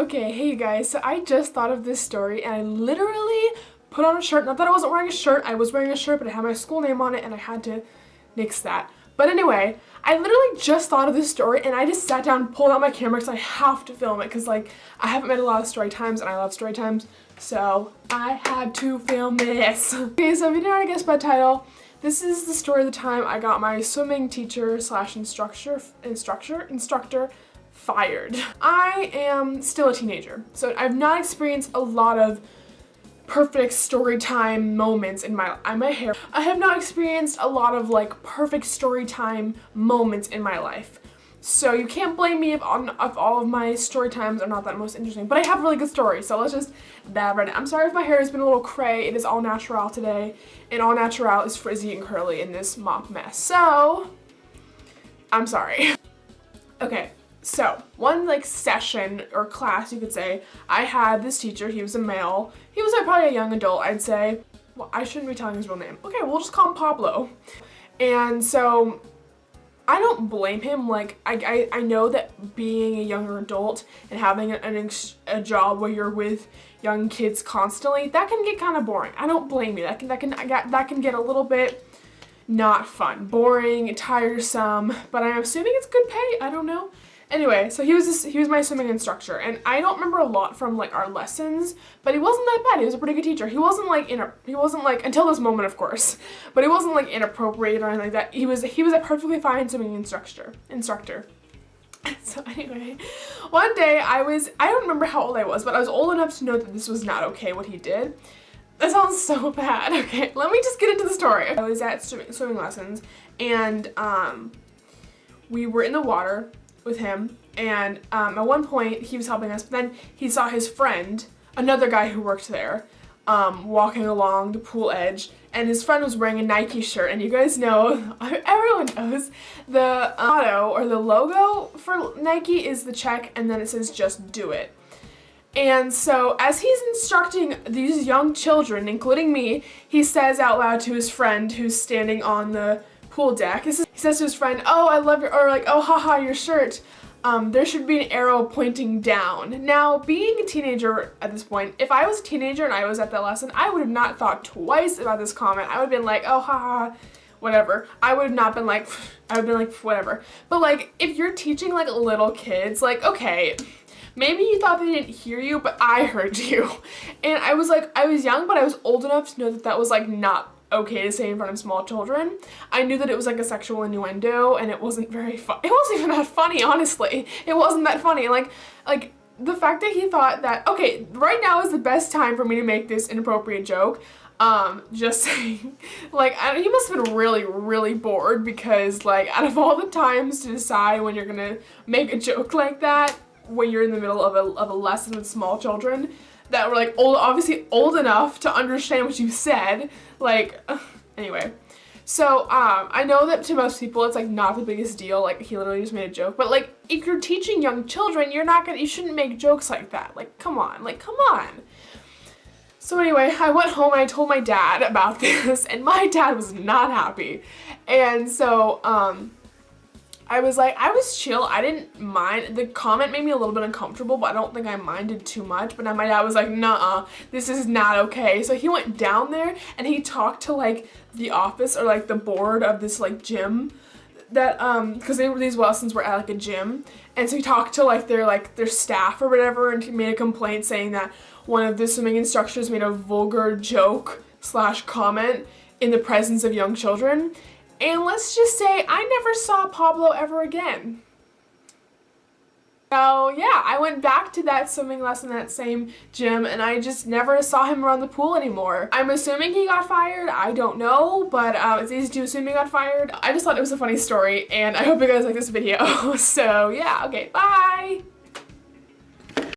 Okay, hey you guys, so I just thought of this story and I literally put on a shirt. Not that I wasn't wearing a shirt, I was wearing a shirt, but it had my school name on it and I had to nix that. But anyway, I literally just thought of this story and I just sat down, pulled out my camera because I have to film it because like I haven't made a lot of story times and I love story times, so I had to film this. Okay, so if you didn't already guess by the title, this is the story of the time I got my swimming teacher slash instructor fired. I am still a teenager, so I've not experienced a lot of perfect story time moments in my hair. I have not experienced a lot of like perfect story time moments in my life. So you can't blame me if all of my story times are not that most interesting, but I have really good stories, so let's just dive right in. I'm sorry if my hair has been a little cray. It is all natural today, and all natural is frizzy and curly in this mop mess, so I'm sorry. Okay. So, one like session or class you could say, I had this teacher. He was a male. He was like probably a young adult, I'd say. Well, I shouldn't be telling his real name. Okay, we'll just call him Pablo. And so, I don't blame him. Like, I know that being a younger adult and having a job where you're with young kids constantly, that can get kind of boring. I don't blame you. That can get a little bit not fun, boring, tiresome. But I'm assuming it's good pay. I don't know. Anyway, so he was my swimming instructor, and I don't remember a lot from like our lessons, but he wasn't that bad. He was a pretty good teacher. He wasn't like until this moment, of course, but he wasn't like inappropriate or anything like that. He was a perfectly fine swimming instructor. So anyway, one day I don't remember how old I was, but I was old enough to know that this was not okay what he did. That sounds so bad. Okay, let me just get into the story. I was at swimming lessons, and we were in the water with him, and at one point he was helping us, but then he saw his friend, another guy who worked there, walking along the pool edge, and his friend was wearing a Nike shirt, and you guys know, everyone knows, the motto or the logo for Nike is the check, and then it says just do it. And so as he's instructing these young children, including me, he says out loud to his friend who's standing on the pool deck. He says to his friend, "Oh, I love your," or like, "Oh, haha, your shirt. There should be an arrow pointing down." Now, being a teenager at this point, if I was a teenager and I was at that lesson, I would have not thought twice about this comment. I would have been like, "Oh, haha, whatever." I would have not been like, I would have been like, whatever. But like, if you're teaching like little kids, like, okay, maybe you thought they didn't hear you, but I heard you. And I was young, but I was old enough to know that that was like not okay to say in front of small children. I knew that it was like a sexual innuendo, and it wasn't very fun. It wasn't even that funny, honestly. It wasn't that funny. Like the fact that he thought that, okay, right now is the best time for me to make this inappropriate joke. Just saying. Like, he must have been really, really bored, because like out of all the times to decide when you're gonna make a joke like that, when you're in the middle of a lesson with small children that were like obviously old enough to understand what you said, like, anyway. So, I know that to most people it's like not the biggest deal, like he literally just made a joke, but like if you're teaching young children, you shouldn't make jokes like that. Like, come on. So anyway, I went home and I told my dad about this, and my dad was not happy. And so, I was chill. I didn't mind. The comment made me a little bit uncomfortable, but I don't think I minded too much. But then my dad was like, "Nuh-uh, this is not okay." So he went down there and he talked to like the office or like the board of this like gym that because these lessons were at like a gym, and so he talked to like their staff or whatever, and he made a complaint saying that one of the swimming instructors made a vulgar joke / comment in the presence of young children. And let's just say I never saw Pablo ever again. So yeah, I went back to that swimming lesson at that same gym, and I just never saw him around the pool anymore. I'm assuming he got fired. I don't know, but it's easy to assume he got fired. I just thought it was a funny story, and I hope you guys like this video. So yeah, okay, bye!